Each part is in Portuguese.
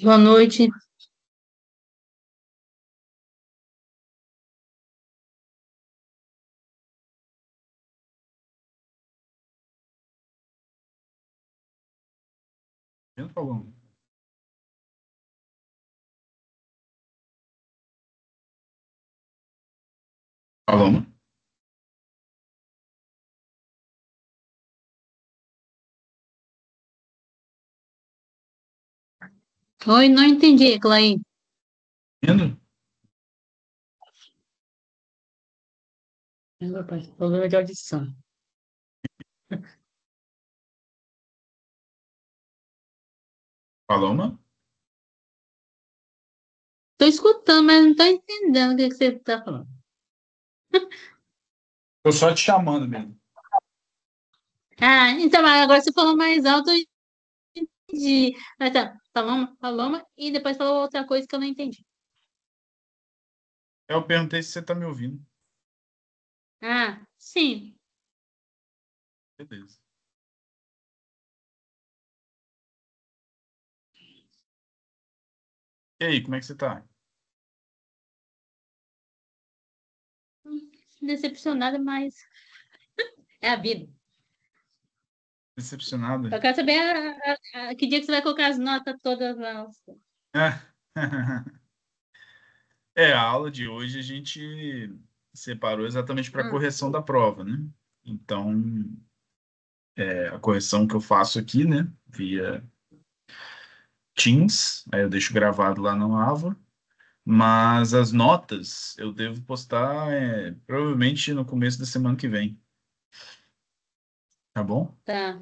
Boa noite. Vendo, Paloma? Paloma? Oi, não entendi, Clay. Vendo? Meu pai, problema de audição. Paloma? Tô escutando, mas não tô entendendo o que você tá falando. Tô só te chamando mesmo. Ah, então agora você falou mais alto, eu entendi. Ah, tá. Paloma, e depois falou outra coisa que eu não entendi. Eu perguntei se você tá me ouvindo. Ah, sim. Beleza. E aí, como é que você tá? Decepcionada, mas é a vida. Decepcionada? Eu quero saber que dia que você vai colocar as notas todas lá. A aula de hoje a gente separou exatamente para Hum, correção da prova, né? Então, a correção que eu faço aqui, né, via Teams, aí eu deixo gravado lá no Ava, mas as notas eu devo postar provavelmente no começo da semana que vem, tá bom? tá,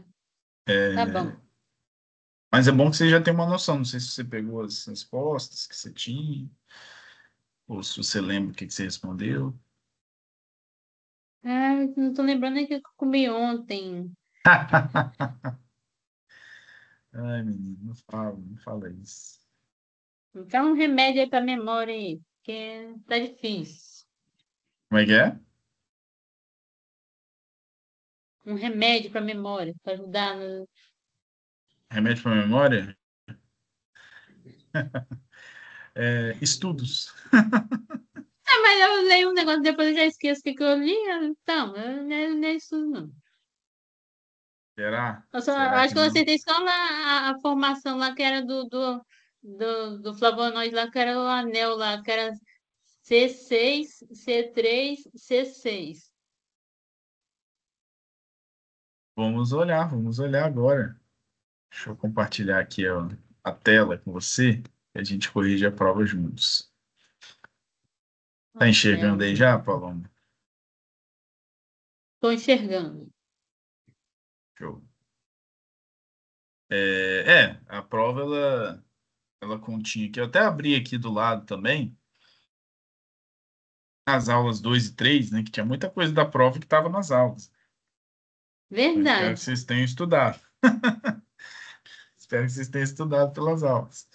tá bom. Mas é bom que você já tem uma noção, não sei se você pegou as respostas que você tinha, ou se você lembra o que que você respondeu. Ah, não tô lembrando nem o que eu comi ontem. Ai, menino, não fala isso. Então, um remédio aí pra memória aí, porque tá difícil. Como é que é? Um remédio pra memória, pra ajudar no... Remédio para memória? Estudos. Ah, mas eu leio um negócio, depois eu já esqueço o que que eu li, então, eu não é isso não. Será? Eu só, Será acho que que eu não? aceitei só lá a formação lá, que era do flavonoide lá, que era o anel lá, que era C6, C3, C6. Vamos olhar agora. Deixa eu compartilhar aqui, ó, a tela com você e a gente corrige a prova juntos. Tá enxergando aí Anel. já, Paloma? Tô enxergando. Show. A prova ela continha aqui. Eu até abri aqui do lado também as aulas 2 e 3, né? Que tinha muita coisa da prova que estava nas aulas. Eu espero que Verdade. vocês tenham estudado. Espero que vocês tenham estudado pelas aulas.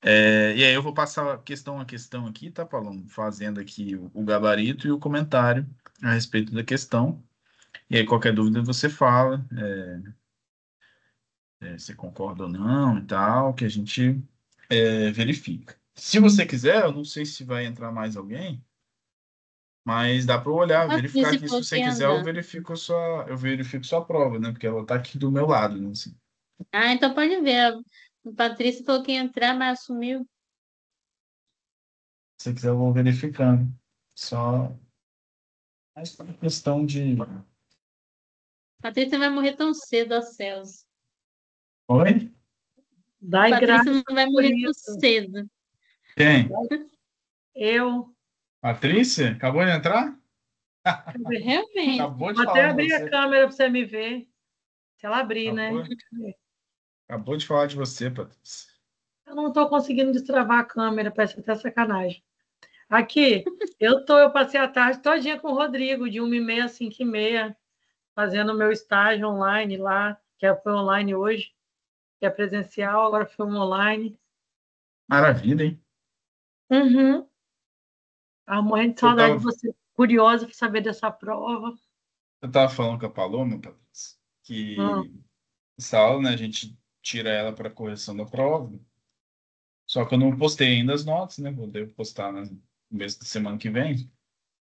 E aí eu vou passar questão a questão aqui, tá, Paulo? Fazendo aqui o gabarito e o comentário a respeito da questão. E aí qualquer dúvida você fala, se concorda ou não e tal, que a gente verifica. Se você quiser, eu não sei se vai entrar mais alguém, mas dá para olhar, verificar Patrícia aqui. Se falou que você ia quiser, andar. eu verifico sua prova, né? Porque ela tá aqui do meu lado, né? Assim. Ah, então pode ver. A Patrícia falou que ia entrar, mas assumiu. Se você quiser, eu vou verificando. Só mais uma questão de. Patrícia não vai morrer tão cedo aos céus. Oi? Dai Patrícia graças não vai por morrer tão isso. cedo. Quem? Eu Patrícia? Acabou de entrar? Realmente. Acabou de vou até falar de abrir a você. câmera para você me ver. Se ela abrir, né? Acabou, acabou de falar de você, Patrícia. Eu não estou conseguindo destravar a câmera, parece até sacanagem. Aqui, eu passei a tarde todinha com o Rodrigo, de 1h30 a 5h30, fazendo o meu estágio online lá, que foi online hoje, que é presencial, agora foi um online. Maravilha, hein? Uhum. Tava morrendo de Eu saudade tava, de você, curiosa para saber dessa prova. eu tava falando com a Paloma, Patrícia, Hum. que essa aula, né, a gente tira ela para correção da prova. Só que eu não postei ainda as notas, né? Devo postar no começo da semana que vem.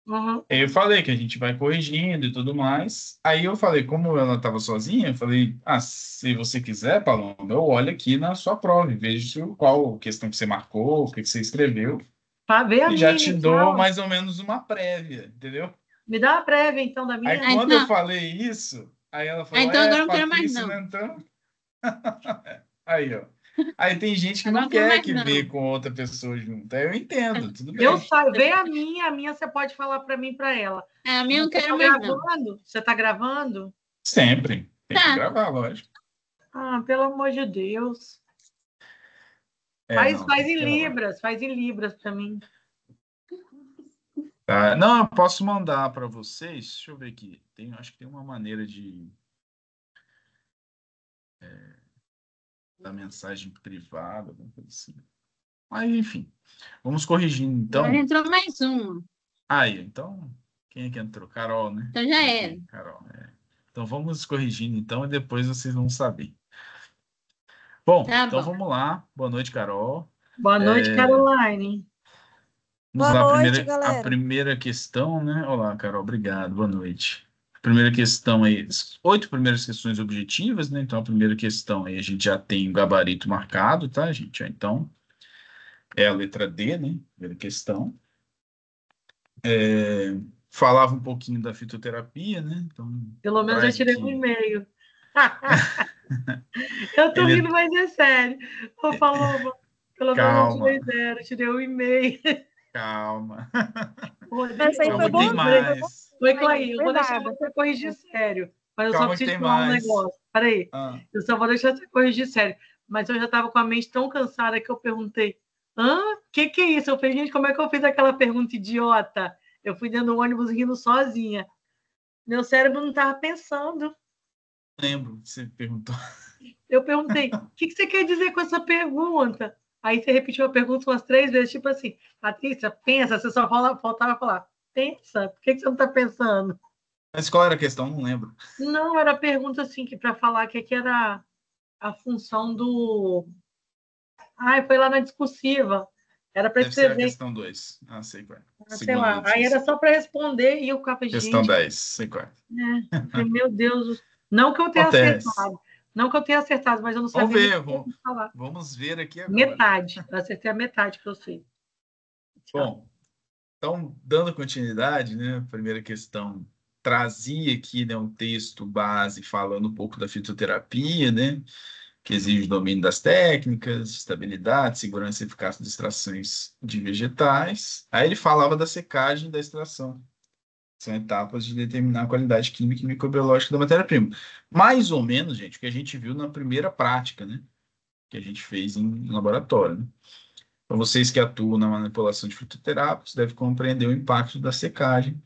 Uhum. Aí eu falei que a gente vai corrigindo e tudo mais. Aí eu falei, como ela estava sozinha, eu falei, se você quiser, Paloma, eu olho aqui na sua prova e vejo qual questão que você marcou, o que você escreveu, Para ver a e já minha, te dou então. mais ou menos uma prévia, entendeu? Me dá uma prévia, então, da Aí minha. Ah, quando eu então, falei isso, aí ela ah, falou, então agora eu não quero mais, Patrícia, não. né, então... Aí, ó. Aí tem gente que Agora eu não não quero quer mais, que vê não. com outra pessoa junto. Aí eu entendo, tudo Eu bem. saio, vê a minha você pode falar para mim, para ela. A minha eu Você não quero está mais, não. gravando? Você está gravando? Sempre. Tem que Tá, gravar, lógico. Ah, pelo amor de Deus. Não, tem Faz que em gravar. libras para mim. Tá. Não, eu posso mandar para vocês. Deixa eu ver aqui. Acho que tem uma maneira de dar mensagem privada, alguma coisa assim. Mas, enfim, vamos corrigindo agora então. entrou mais uma. Aí, então, quem é que entrou? Carol, né? Então já era. Aqui, Carol. Então vamos corrigindo então e depois vocês vão saber. Bom, Tá então bom. vamos lá. Boa noite, Carol. Boa noite, É, Caroline. Vamos Boa lá, noite, a galera. primeira questão, né? Olá, Carol, obrigado, boa noite. Primeira questão aí, 8 primeiras questões objetivas, né? Então, a primeira questão aí, a gente já tem o gabarito marcado, tá, gente? Então, é a letra D, né? Primeira questão. Falava um pouquinho da fitoterapia, né? Então, Pelo menos eu traz tirei um aqui. e-mail. Eu tô Ele, rindo, mas é sério. Ô, Paloma, pelo menos eu calma, tirei 0, tirei um e-mail. calma. Essa aí Rodrigo, foi Calma que tem lembrei. bonzinha, mais. Oi, não Clay, eu foi vou deixar nada. você corrigir sério, mas eu só Calma que preciso tem falar um mais. negócio. Peraí, Ah, eu só vou deixar você corrigir sério. Mas eu já estava com a mente tão cansada que eu perguntei: que é isso? Eu falei, gente, como é que eu fiz aquela pergunta idiota? Eu fui dentro do ônibus rindo sozinha. Meu cérebro não estava pensando. lembro que você perguntou. Eu perguntei: o que você quer dizer com essa pergunta? Aí você repetiu a pergunta umas 3 vezes, tipo assim, Patrícia, pensa, você só faltava falar, pensa, por que você não está pensando? Mas qual era a questão? Não lembro. Não, era pergunta assim, que para falar que era a função do. Ai, foi lá na discursiva. Era para Deve ser a escrever, questão 2. Ah, sei qual é. sei Segunda lá. Aí era notícia. só para responder e eu ficava, Questão gente, 10, sei qual é. né? Meu Deus. Não que eu tenha Acontece. acertado. Não que eu tenha acertado, mas eu não Vamos sabia nem ver, o que falar. vamos ver aqui agora. Metade. Eu acertei a metade que eu sei. Tchau. Bom, então, dando continuidade, né, a primeira questão trazia aqui, né, um texto base falando um pouco da fitoterapia, né, que exige o domínio das técnicas, estabilidade, segurança e eficácia de extrações de vegetais. Aí ele falava da secagem e da extração. São etapas de determinar a qualidade química e microbiológica da matéria-prima. Mais ou menos, gente, o que a gente viu na primeira prática, né, que a gente fez em laboratório, né? Então, vocês que atuam na manipulação de fitoterápicos devem compreender o impacto da secagem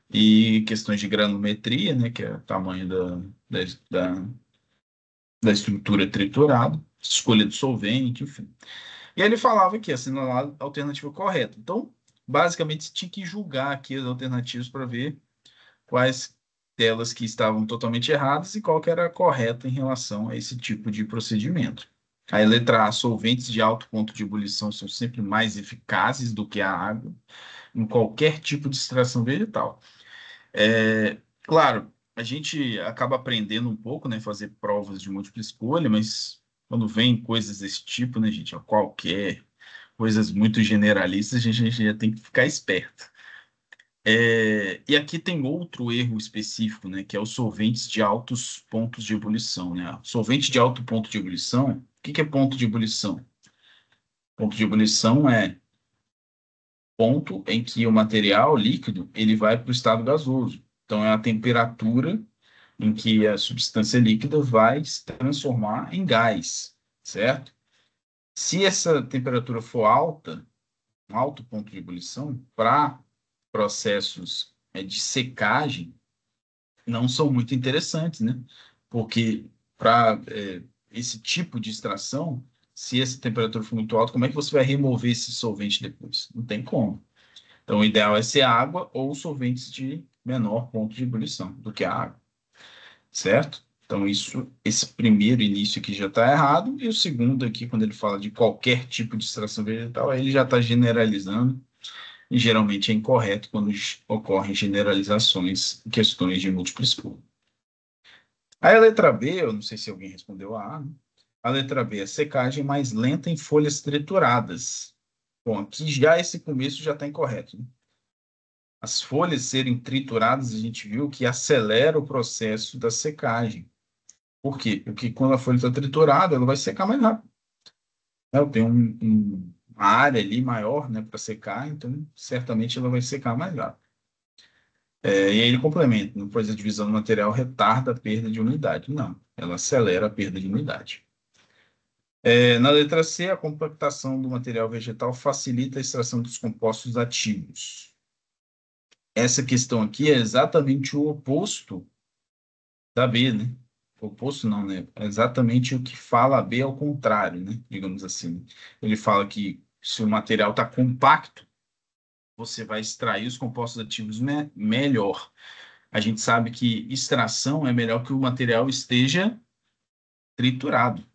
e questões de granulometria, né, que é o tamanho da, da estrutura triturada, escolha do solvente, enfim. E aí ele falava que assinalar a alternativa correta. Então, basicamente, você tinha que julgar aqui as alternativas para ver quais delas que estavam totalmente erradas e qual que era a correta em relação a esse tipo de procedimento. A letra A, solventes de alto ponto de ebulição são sempre mais eficazes do que a água em qualquer tipo de extração vegetal. Claro, a gente acaba aprendendo um pouco, né, fazer provas de múltipla escolha, mas quando vem coisas desse tipo, né, gente, qualquer coisas muito generalistas, a gente já tem que ficar esperto. E aqui tem outro erro específico, né, que é os solventes de altos pontos de ebulição, né? Solvente de alto ponto de ebulição, o que é ponto de ebulição? Ponto de ebulição é ponto em que o material líquido ele vai para o estado gasoso. Então, é a temperatura em que a substância líquida vai se transformar em gás, certo? Se essa temperatura for alta, um alto ponto de ebulição, para processos de secagem, não são muito interessantes, né? Porque para esse tipo de extração, se essa temperatura for muito alta, como é que você vai remover esse solvente depois? Não tem como. Então, o ideal é ser água ou solventes de menor ponto de ebulição do que a água, certo? Então, esse primeiro início aqui já está errado, e o segundo aqui, quando ele fala de qualquer tipo de extração vegetal, aí ele já está generalizando, e geralmente é incorreto quando ocorrem generalizações em questões de múltipla escolha. Aí a letra B, eu não sei se alguém respondeu a A, né? A letra B é secagem mais lenta em folhas trituradas. Bom, aqui já esse começo já está incorreto, né? As folhas serem trituradas, a gente viu que acelera o processo da secagem. Por quê? Porque quando a folha está triturada, ela vai secar mais rápido. Ela tem uma área ali maior, né, para secar, então certamente ela vai secar mais rápido. E aí ele complementa, não pois a divisão do material retarda a perda de umidade. Não, ela acelera a perda de umidade. Na letra C, a compactação do material vegetal facilita a extração dos compostos ativos. Essa questão aqui é exatamente o oposto da B, né? O oposto não, né? É exatamente o que fala a B ao contrário, né? Digamos assim. Ele fala que se o material está compacto, você vai extrair os compostos ativos melhor. A gente sabe que extração é melhor que o material esteja triturado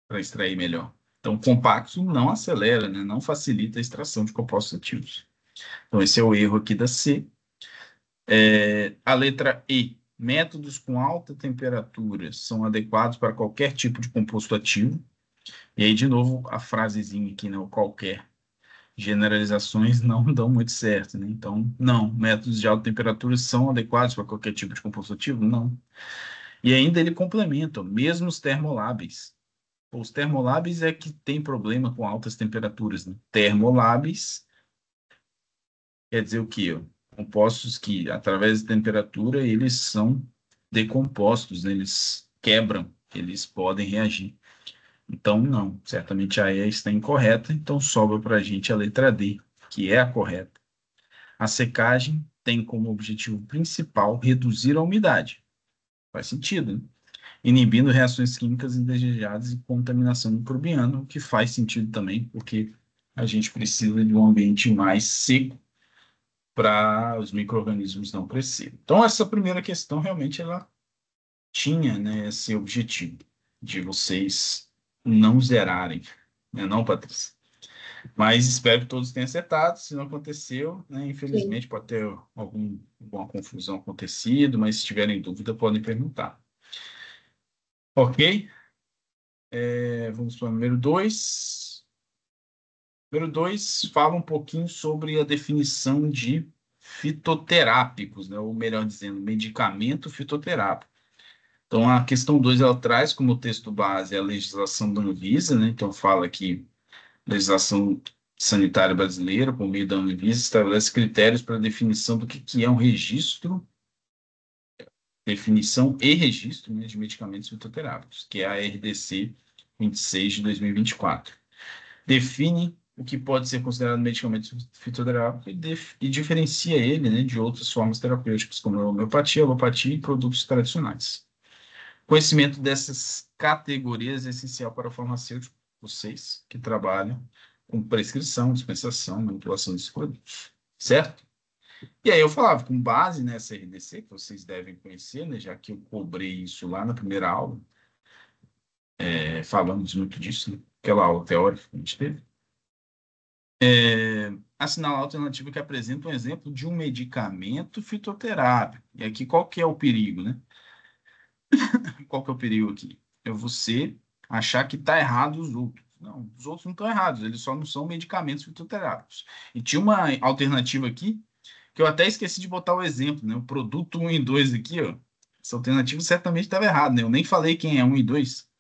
para extrair melhor. Então, compacto não acelera, né? Não facilita a extração de compostos ativos. Então, esse é o erro aqui da C. A letra E. Métodos com alta temperatura são adequados para qualquer tipo de composto ativo. E aí, de novo, a frasezinha aqui, né? O qualquer. Generalizações não dão muito certo, né? Então, não. Métodos de alta temperatura são adequados para qualquer tipo de composto ativo? Não. E ainda ele complementa, ó, mesmo os termolábeis. Os termolábeis é que tem problema com altas temperaturas, né? Termolábeis quer dizer o quê? Compostos que, através da temperatura, eles são decompostos, né? Eles quebram, eles podem reagir. Então, não, certamente a E está incorreta, então sobra para a gente a letra D, que é a correta. A secagem tem como objetivo principal reduzir a umidade. Faz sentido, né? Inibindo reações químicas indesejadas e contaminação microbiana, o que faz sentido também, porque a gente precisa de um ambiente mais seco para os micro-organismos não crescerem. Então, essa primeira questão realmente ela tinha, né, esse objetivo de vocês não zerarem, né, não, Patrícia? Mas espero que todos tenham acertado. Se não aconteceu, né, Sim. infelizmente pode ter alguma confusão acontecido, mas se tiverem dúvida, podem perguntar. Ok? Vamos para o número 2. Número 2 fala um pouquinho sobre a definição de fitoterápicos, né? Ou melhor dizendo, medicamento fitoterápico. Então, a questão 2 ela traz como texto base a legislação da Anvisa, né? Então, fala que a legislação sanitária brasileira, por meio da Anvisa, estabelece critérios para a definição do que é um registro, definição e registro, né, de medicamentos fitoterápicos, que é a RDC 26 de 2024. Define o que pode ser considerado medicamento fitoterápico e diferencia ele, né, de outras formas terapêuticas, como a homeopatia, alopatia e produtos tradicionais. Conhecimento dessas categorias é essencial para o farmacêutico, vocês que trabalham com prescrição, dispensação, manipulação desses produtos, certo? E aí eu falava, com base nessa RDC, que vocês devem conhecer, né, já que eu cobrei isso lá na primeira aula, falamos muito disso, né, aquela aula teórica que a gente teve, assinalar a alternativa que apresenta um exemplo de um medicamento fitoterápico. E aqui qual que é o perigo, né? Qual que é o perigo aqui? É você achar que está errado os outros. Não, os outros não estão errados, eles só não são medicamentos fitoterápicos. E tinha uma alternativa aqui, que eu até esqueci de botar o exemplo, né? O produto 1 e 2 aqui, ó. Essa alternativa certamente estava errada, né? Eu nem falei quem é 1 e 2.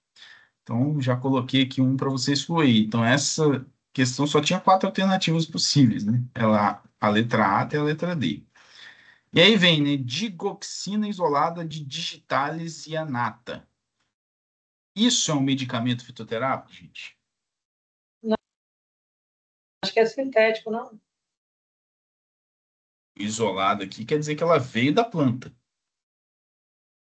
Então, já coloquei aqui um para você excluir. Então, essa questão só tinha 4 alternativas possíveis, né? A letra A até a letra D. E aí vem, né? Digoxina isolada de digitalis e anata. Isso é um medicamento fitoterápico, gente? Não, acho que é sintético, não? Isolada aqui quer dizer que ela veio da planta.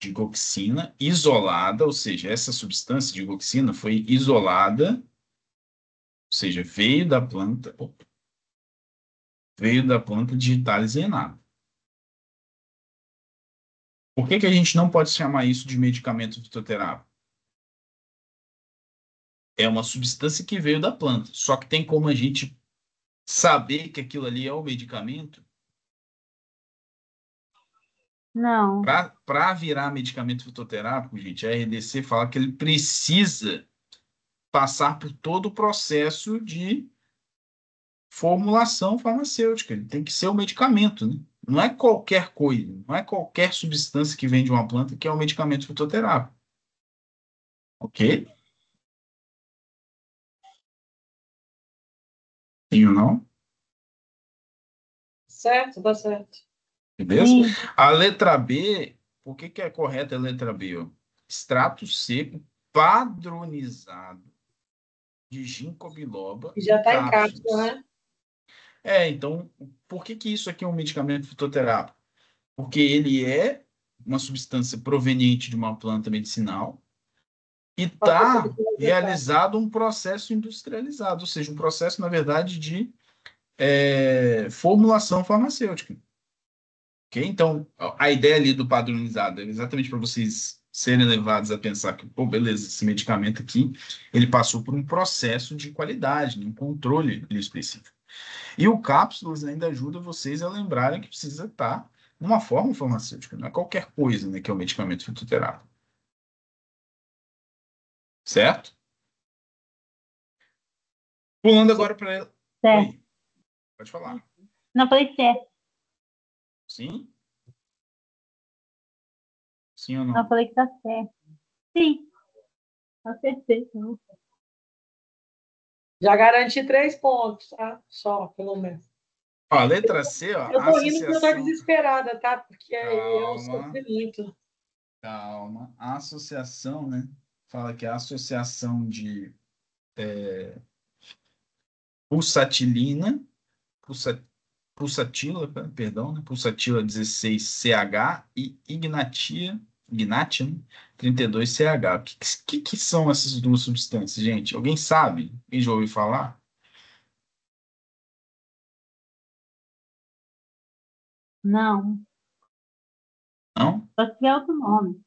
Digoxina isolada, ou seja, essa substância digoxina foi isolada, ou seja, veio da planta digitalis e anata. Por que a gente não pode chamar isso de medicamento fitoterápico? É uma substância que veio da planta. Só que tem como a gente saber que aquilo ali é o medicamento? Não. Para virar medicamento fitoterápico, gente, a RDC fala que ele precisa passar por todo o processo de formulação farmacêutica. Ele tem que ser o medicamento, né? Não é qualquer coisa, não é qualquer substância que vem de uma planta que é um medicamento fitoterápico. Ok? Sim ou não? Certo, tá certo. Beleza? Sim. A letra B, por que é correta a letra B? Ó? Extrato seco padronizado de ginkgo biloba E já em está em cápsula, cápsulas. né? Então, por que isso aqui é um medicamento fitoterápico? Porque ele é uma substância proveniente de uma planta medicinal e Passou por está todas as etapas. realizado um processo industrializado, ou seja, um processo, na verdade, de formulação farmacêutica. Ok? Então, a ideia ali do padronizado é exatamente para vocês serem levados a pensar que, pô, beleza, esse medicamento aqui, ele passou por um processo de qualidade, né, um controle ali específico. E o cápsulas ainda ajuda vocês a lembrarem que precisa estar numa forma farmacêutica, não é qualquer coisa, né, que é o medicamento fitoterápico. Certo? Pulando agora para... Certo. Oi, pode falar. Não falei certo. Sim? Sim ou Não não? falei que tá certo. Sim, acertei. Já garanti 3 pontos, tá? Só, pelo menos. Ó, a letra C, ó, Eu a tô rindo porque eu tô associação... desesperada, tá? Porque eu Calma, sofri muito. calma. A associação, né? Fala que a associação de pulsatilina, pulsa, pulsatila, perdão, né? Pulsatila 16CH e ignatia, né? 32CH. O que são essas duas substâncias, gente? Alguém sabe? Quem já ouviu falar? Não, Não? só se tiver outro nome.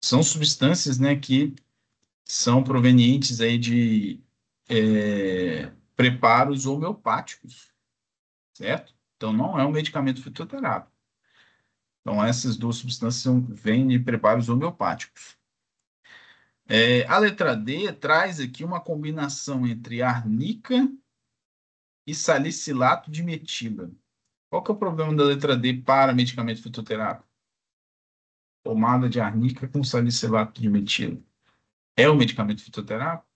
São substâncias, né, que são provenientes aí de preparos homeopáticos, certo? Então, não é um medicamento fitoterápico. Então, essas duas substâncias vêm de preparos homeopáticos. A letra D traz aqui uma combinação entre arnica e salicilato de metila. Qual que é o problema da letra D para medicamento fitoterápico? Pomada de arnica com salicilato de metila. É um medicamento fitoterápico?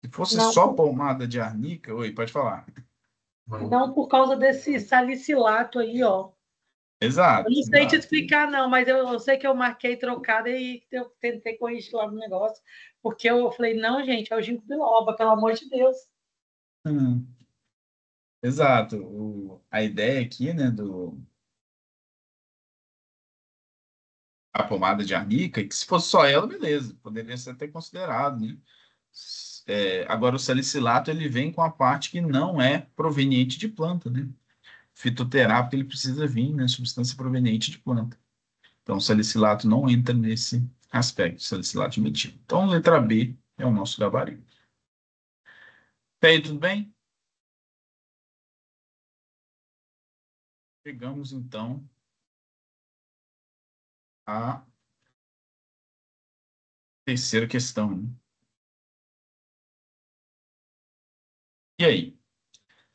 Se fosse Não, só pomada de arnica, oi, pode falar. não por causa desse salicilato aí, ó. Eu Exato, não sei te exato. explicar, não, mas eu sei que eu marquei trocada e eu tentei corrigir lá no negócio, porque eu falei, não, gente, é o ginkgo biloba, pelo amor de Deus. Hum, exato. A ideia aqui, né, a pomada de arnica, que se fosse só ela, beleza, poderia ser até considerado, né? Agora, o salicilato, ele vem com a parte que não é proveniente de planta, né? Fitoterápico, ele precisa vir, né, substância proveniente de planta. Então, o salicilato não entra nesse aspecto, salicilato de metila. Então, letra B é o nosso gabarito. Pei, tudo bem? Chegamos, então, à terceira questão, né? E aí?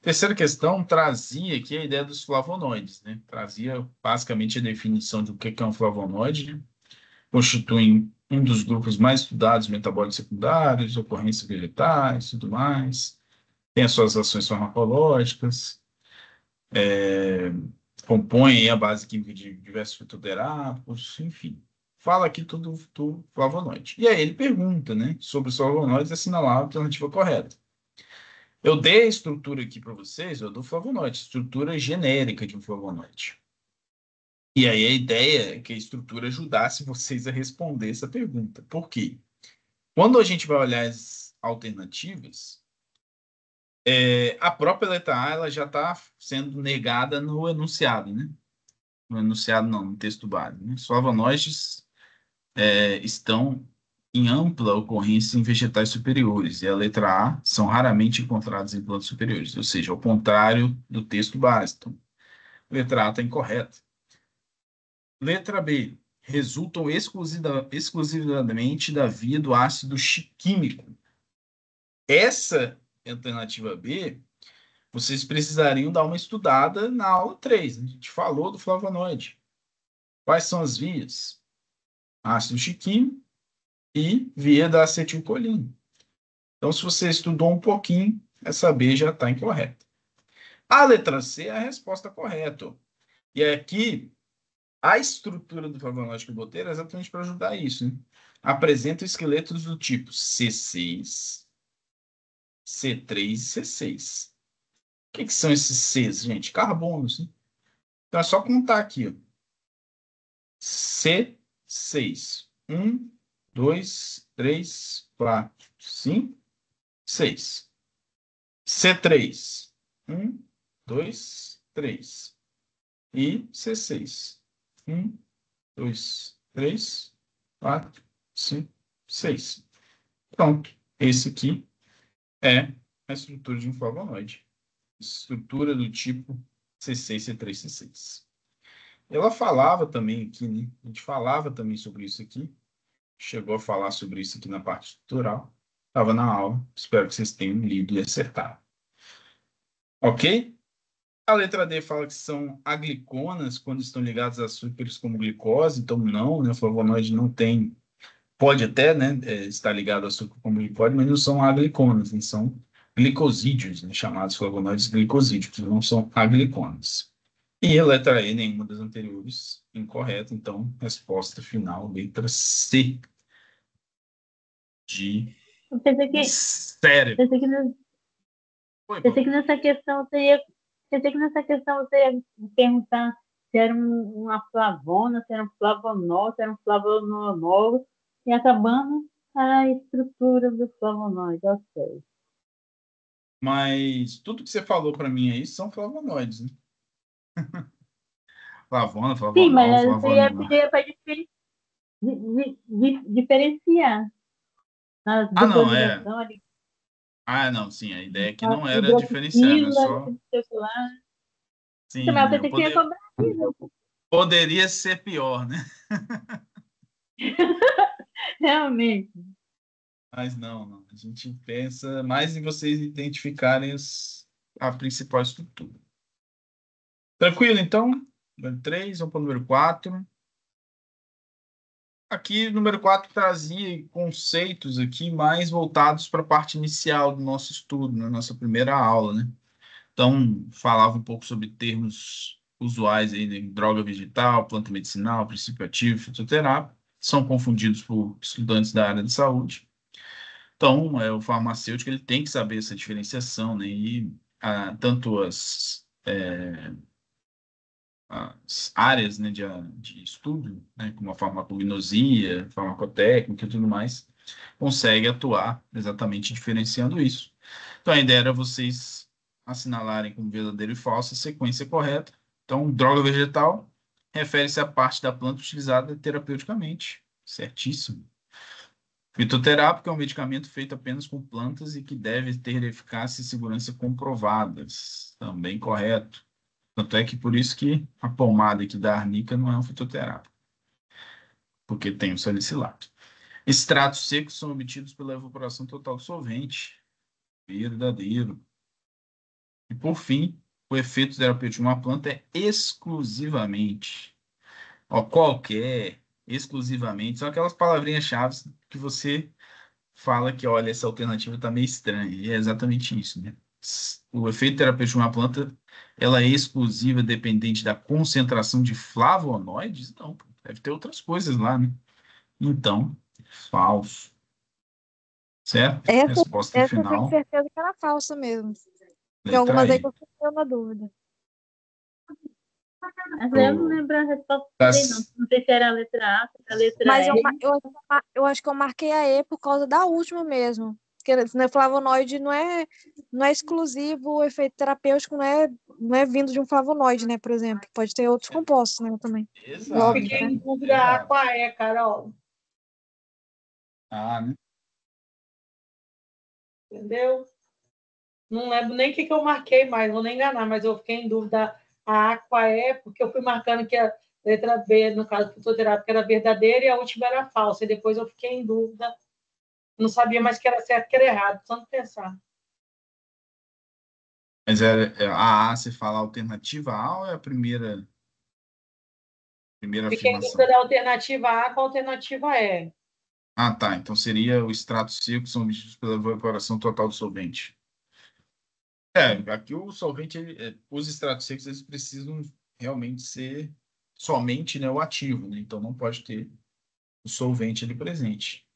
Terceira questão trazia aqui a ideia dos flavonoides, né? Trazia basicamente a definição de o que é um flavonoide, né? Constituem um dos grupos mais estudados metabólicos secundários, ocorrência vegetais, tudo mais. Tem as suas ações farmacológicas, compõem a base química de diversos fitoterápicos, enfim. Fala aqui tudo do flavonoide. E aí ele pergunta, né, sobre os flavonoides e assinalar a alternativa correta. Eu dei a estrutura aqui para vocês, eu dou flavonoide, estrutura genérica de um flavonoide. E aí a ideia é que a estrutura ajudasse vocês a responder essa pergunta. Por quê? Quando a gente vai olhar as alternativas, A própria letra A ela já está sendo negada no enunciado, né? No enunciado não, no texto base. Né? Os flavonoides estão em ampla ocorrência em vegetais superiores, e a letra A são raramente encontrados em plantas superiores, ou seja, ao contrário do texto base. Então, letra A está incorreta. Letra B. Resultam exclusivamente da via do ácido químico. Essa alternativa B, vocês precisariam dar uma estudada na aula 3. A gente falou do flavonoide. Quais são as vias? Ácido químico e via da acetilcolina. Então, se você estudou um pouquinho, essa B já está incorreta. A letra C é a resposta correta. E aqui, a estrutura do flavonoide que eu botei era exatamente para ajudar isso. Né? Apresenta esqueletos do tipo C6, C3 e C6. O que são esses Cs, gente? Carbonos. Né? Então, é só contar aqui. Ó. C6. 1, 2, 3, 4, 5, 6. C3. 1, 2, 3. E C6. 1, 2, 3, 4, 5, 6. Pronto. Esse aqui é a estrutura de um flavonoide. Estrutura do tipo C6, C3, C6. Ela falava também aqui, né? A gente falava também sobre isso aqui. Chegou a falar sobre isso aqui na parte estrutural. Estava na aula. Espero que vocês tenham lido e acertado. Ok? A letra D fala que são agliconas quando estão ligadas a açúcares como glicose. Então, não, né? O flavonoide não tem... Pode até, né, estar ligado a açúcar como glicose, mas não são agliconas, não são glicosídeos, né, chamados flavonoides glicosídeos, não são agliconas. E a letra E, nenhuma das anteriores, incorreta. Então, resposta final, letra C. De Eu pensei que, cérebro. pensei que, ne- Foi, pensei Paulo. que nessa questão você ia, pensei que nessa questão você ia perguntar se era uma flavona, se era um flavonol, se era um flavonool, e acabando a estrutura do flavonoide, ok. Mas tudo que você falou para mim aí são flavonoides, né? Flavona, Sim, flavonol, mas você ia flavonol. pedir para diferenciar na Ah, não, é. glucosilação ali, Ah, não, sim, a ideia aqui a não era diferenciar, né? hidroxila, Só, não sei o que lá. sim, Mas eu né? pensei que você ia cobrar isso. Poderia ser pior, né? Realmente. Mas não, não. A gente pensa mais em vocês identificarem a principal estrutura. Tranquilo, então? Número 3, vamos para o número 4. Aqui, número 4 trazia conceitos aqui mais voltados para a parte inicial do nosso estudo, na nossa primeira aula, né? Então, falava um pouco sobre termos usuais aí, né? Droga vegetal, planta medicinal, princípio ativo, fitoterápico, são confundidos por estudantes da área de saúde. Então, o farmacêutico ele tem que saber essa diferenciação, né? E tanto as áreas, né, de estudo, né, como a farmacognosia, farmacotécnica e tudo mais, consegue atuar exatamente diferenciando isso. Então, a ideia era vocês assinalarem como verdadeiro e falso a sequência correta. Então, droga vegetal refere-se à parte da planta utilizada terapeuticamente. Certíssimo. Fitoterápico é um medicamento feito apenas com plantas e que deve ter eficácia e segurança comprovadas. Também correto. Tanto é que por isso que a pomada aqui da arnica não é um fitoterápico, porque tem o salicilato. Extratos secos são obtidos pela evaporação total do solvente. Verdadeiro. E por fim, o efeito terapêutico de uma planta é exclusivamente, exclusivamente, são aquelas palavrinhas-chave que você fala que, olha, essa alternativa está meio estranha. E é exatamente isso, né? O efeito terapêutico de uma planta, ela é exclusiva, dependente da concentração de flavonoides? Não, deve ter outras coisas lá, né? Então, falso. Certo? Essa, Resposta essa eu tenho final, certeza que era falsa mesmo. Porque letra algumas aí E. eu fiquei na dúvida. Mas eu não lembro a resposta também, não. Não sei se era a letra A, se era a letra Mas E. eu acho que eu marquei a E por causa da última mesmo. Porque né, flavonoide não é exclusivo, o efeito terapêutico não é vindo de um flavonoide, né, por exemplo. Pode ter outros compostos, né, também. Exato. Fiquei né? em dúvida, Exato. qual é, Carol? Né? Entendeu? Não lembro nem o que eu marquei mais, vou nem enganar, mas eu fiquei em dúvida. A aqua é, porque eu fui marcando que a letra B, no caso fitoterápica, era verdadeira e a última era falsa. E depois eu fiquei em dúvida. Não sabia mais que era certo que era errado, só de pensar. Mas a A, você fala alternativa A ou é a primeira Fiquei em afirmação? dúvida da alternativa A com a alternativa E. Ah, tá. Então seria o extrato seco são obtidos pela evaporação total do solvente. Aqui o solvente, os extratos secos, eles precisam realmente ser somente, né, o ativo, né? Então não pode ter o solvente ali presente.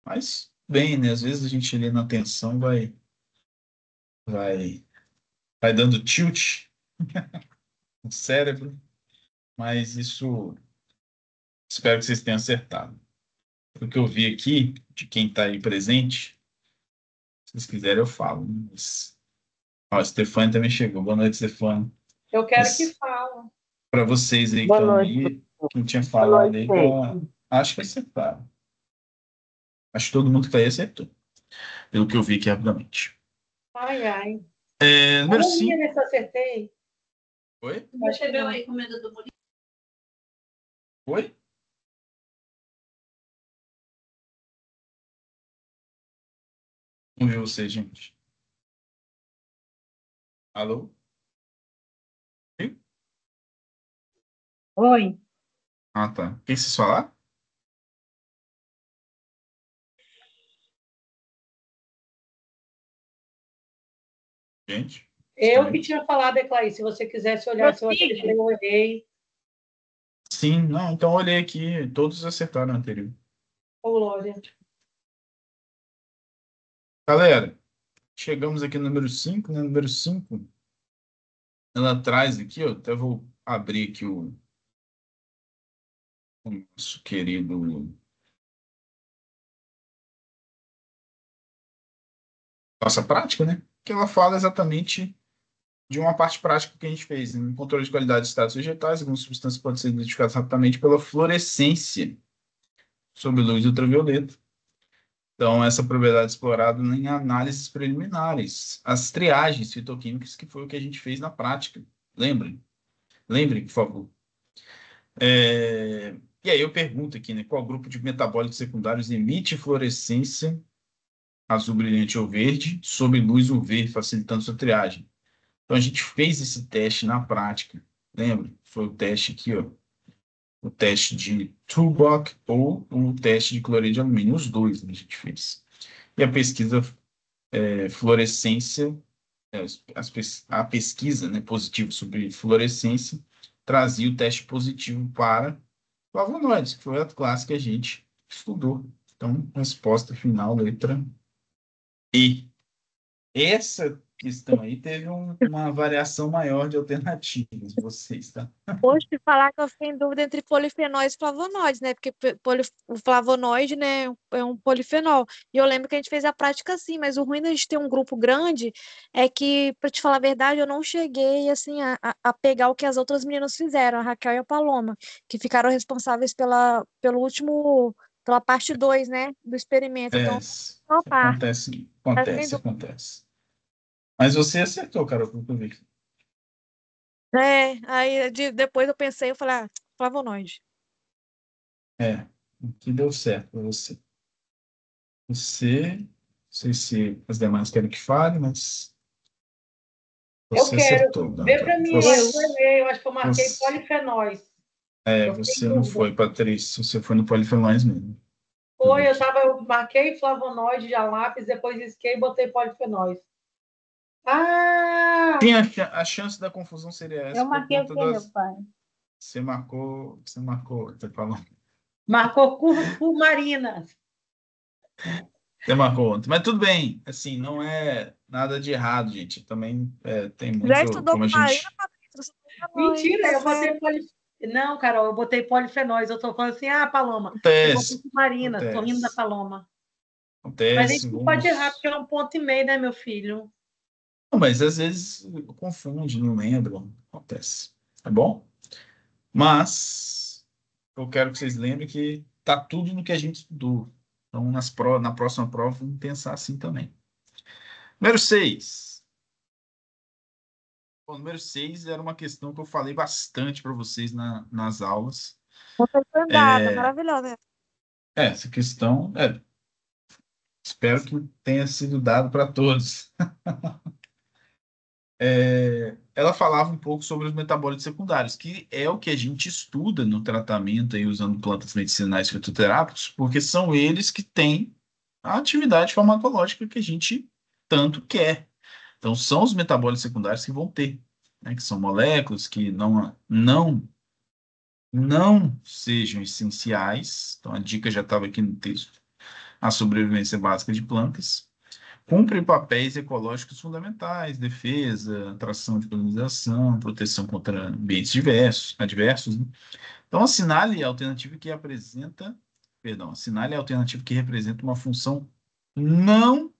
Mas, bem, né? Às vezes a gente ali na tensão vai, vai dando tilt no cérebro, mas isso espero que vocês tenham acertado. O que eu vi aqui, de quem está aí presente, se vocês quiserem eu falo. Mas... Ó, a Stefane também chegou. Boa noite, Stefane. Eu quero que fala. Para vocês aí que Boa estão noite. aí, quem tinha Boa falado noite. aí, acho que acertaram. Acho que todo mundo que está aí acertou, pelo que eu vi aqui rapidamente. Ai, ai. Número Eu não ia 5. ver se eu acertei. Oi? Recebeu a encomenda do Murilo? Oi? Vamos ver você, gente. Alô? Oi? Oi. Ah, tá. O que vocês falaram? Gente? Eu que Estranho. tinha falado, é Clarice. Se você quisesse olhar se eu acertei, eu errei. Sim, não, então eu olhei aqui, todos acertaram o anterior. Ô, Glória. Galera, chegamos aqui no número 5, né? Número 5, ela traz aqui, ó, até vou abrir aqui o nosso querido, nossa prática, né? Que ela fala exatamente de uma parte prática que a gente fez, né? No controle de qualidade de estados vegetais, algumas substâncias podem ser identificadas rapidamente pela fluorescência sob luz ultravioleta. Então, essa propriedade é explorada em análises preliminares, as triagens fitoquímicas, que foi o que a gente fez na prática. Lembrem? Lembrem, por favor. E aí eu pergunto aqui, né? Qual grupo de metabólitos secundários emite fluorescência azul brilhante ou verde sob luz UV, facilitando sua triagem? Então, a gente fez esse teste na prática. Lembra? Foi o teste aqui, ó. O teste de Tulbach ou o teste de cloreto de alumínio. Os dois, né, a gente fez. E a pesquisa fluorescência, a pesquisa, né, positiva sobre fluorescência trazia o teste positivo para flavonoides, que foi a classe que a gente estudou. Então, resposta final, letra E. Essa questão aí teve uma variação maior de alternativas, vocês, tá? Hoje, te falar que eu fiquei em dúvida entre polifenóis e flavonoides, né? Porque o flavonoide, né, é um polifenol. E eu lembro que a gente fez a prática assim, mas o ruim da gente ter um grupo grande é que, para te falar a verdade, eu não cheguei, assim, a pegar o que as outras meninas fizeram, a Raquel e a Paloma, que ficaram responsáveis pela parte 2, né, do experimento. Então, uma parte. Mas fiquei em dúvida. Acontece. Mas você acertou, cara, pelo que eu vi. Aí depois eu pensei, eu falei, flavonoide. Que deu certo para você. Você, não sei se as demais querem que fale, mas Eu você quero. acertou, Vê Danta. para mim, eu acho que eu errei. Eu acho que eu marquei Você, polifenóis. Eu fiquei em você não dúvida. foi, Patrícia, você foi no polifenóis mesmo. Foi, eu marquei flavonoide de lápis, depois risquei e botei polifenóis. Ah! Tem a chance da confusão seria essa Eu por marquei o conta quê, meu das. pai? Você marcou, você falou. Marcou curmarina. Você marcou ontem. Mas tudo bem, assim, não é nada de errado, gente. Também tem Já muito, estudou como a com Marina, gente. Patrícia? Você não, hein? Mentira, É eu botei sério. Não, Carol, eu botei polifenóis. Eu tô falando assim, Paloma, você botou Acontece, curmarina. Tô rindo da acontece. Paloma. Mas a Acontece. gente não pode errar, porque é 1,5 ponto, né, meu filho? Não, mas às vezes confunde, não lembro. Acontece. Tá bom? Mas eu quero que vocês lembrem que tá tudo no que a gente estudou. Então, na próxima prova, vamos pensar assim também. Número 6. O número 6 era uma questão que eu falei bastante para vocês nas aulas. Você foi dada, maravilhosa. Essa questão, espero que tenha sido dado para todos. Ela falava um pouco sobre os metabólitos secundários, que é o que a gente estuda no tratamento aí, usando plantas medicinais fitoterápicos, porque são eles que têm a atividade farmacológica que a gente tanto quer. Então, são os metabólitos secundários que vão ter, né, que são moléculas que não sejam essenciais. Então, a dica já estava aqui no texto. A sobrevivência básica de plantas. Cumpre papéis ecológicos fundamentais, defesa, atração de polinização, proteção contra ambientes adversos, né? Então, assinale a alternativa que assinale a alternativa que representa uma função não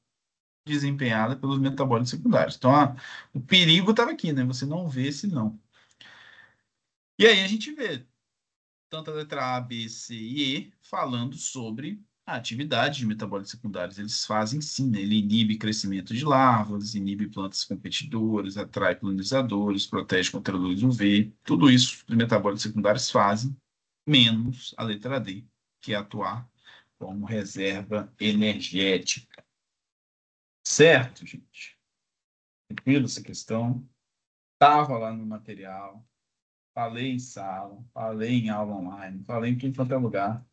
desempenhada pelos metabólitos secundários. Então, o perigo estava aqui, né? Você não vê esse não. E aí a gente vê tanto a letra A, B, C e E falando sobre a atividade de metabólitos secundários. Eles fazem sim, né? Ele inibe crescimento de larvas, inibe plantas competidoras, atrai polinizadores, protege contra a luz UV. Tudo isso os metabólitos secundários fazem, menos a letra D, que é atuar como reserva energética. Certo, gente? Tranquilo essa questão? Estava lá no material. Falei em sala, falei em aula online, falei em tudo quanto é lugar.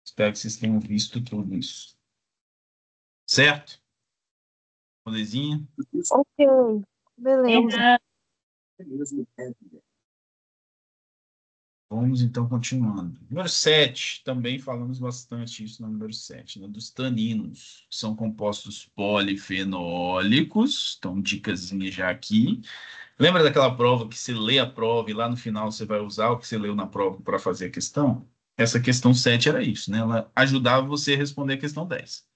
Espero que vocês tenham visto tudo isso. Certo? Molezinha? Ok, beleza. Errado. Vamos então continuando. Número 7, também falamos bastante isso no número 7, né, dos taninos. São compostos polifenólicos. Então, dicasinha já aqui. Lembra daquela prova que você lê a prova e lá no final você vai usar o que você leu na prova para fazer a questão? Essa questão 7 era isso, né? Ela ajudava você a responder a questão 10.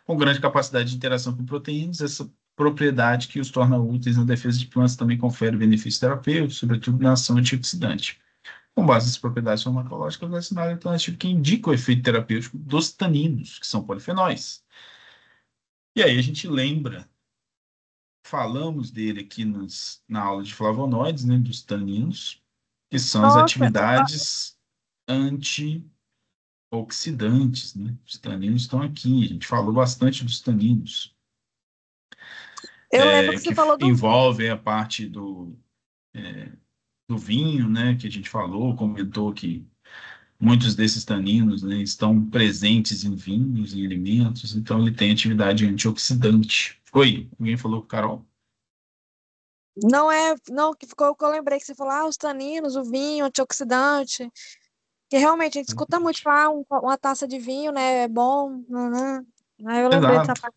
Com grande capacidade de interação com proteínas, essa propriedade que os torna úteis na defesa de plantas também confere benefícios terapêuticos, sobretudo na ação antioxidante. Com base nessas propriedades farmacológicas, vai assinar a alternativo que indica o efeito terapêutico dos taninos, que são polifenóis. E aí a gente lembra, falamos dele aqui na aula de flavonoides, né, dos taninos, que são as Nossa, atividades antioxidantes, né? Os taninos estão aqui, a gente falou bastante dos taninos, eu lembro que que você falou do. envolvem a parte do vinho, né, que a gente comentou que muitos desses taninos, né, estão presentes em vinhos, em alimentos, então ele tem atividade antioxidante. Oi, alguém falou, Carol? Não é. Não, que ficou que eu lembrei que você falou, os taninos, o vinho, antioxidante. Que realmente a gente escuta muito falar, uma taça de vinho, né? É bom. Aí eu lembrei dessa Exato, parte.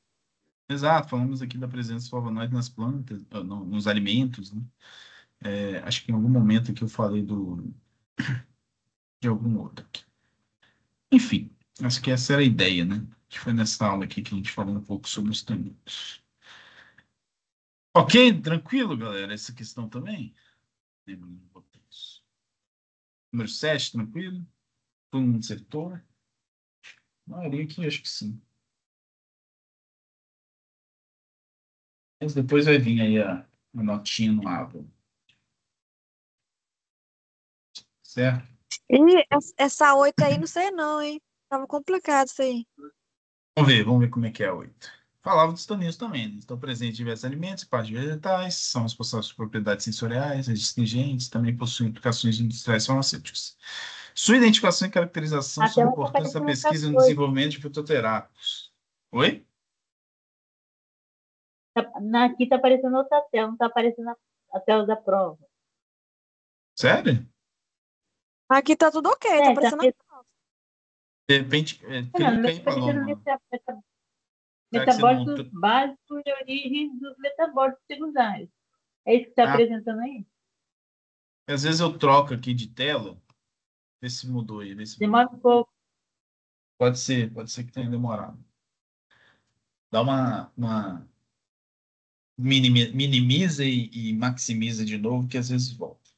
exato. Falamos aqui da presença de flavonoides nas plantas, nos alimentos, né? Acho que em algum momento aqui eu falei de algum outro aqui. Enfim, acho que essa era a ideia, né? Acho que foi nessa aula aqui que a gente falou um pouco sobre os taninos. Ok, tranquilo, galera, essa questão também? Número 7, tranquilo? Todo mundo acertou? A maioria aqui, acho que sim. Mas depois vai vir aí a notinha no aba. Certo? E essa 8 aí, não sei não, hein? Tava complicado isso aí. Vamos ver como é que é a 8. Falava dos taninos também, né? Estão presentes em diversos alimentos, partes vegetais, são responsáveis por propriedades sensoriais, astringentes, também possuem implicações industriais farmacêuticas. Sua identificação e caracterização Até são uma importantes na outra pesquisa e no coisa. desenvolvimento de fitoterápicos. Oi? Aqui está aparecendo outra tela, não está aparecendo a tela da prova. Sério? Aqui tá tudo ok, tá Tá parecendo. De repente, clica aí, aparecendo Paloma. Será que você não... metabólitos básicos e origem dos metabólitos secundários. É isso que está apresentando aí? Às vezes eu troco aqui de tela. Vê se mudou aí. Vê se Demora mudou. um pouco. Pode ser que tenha demorado. dá uma minimiza e maximiza de novo, que às vezes volta.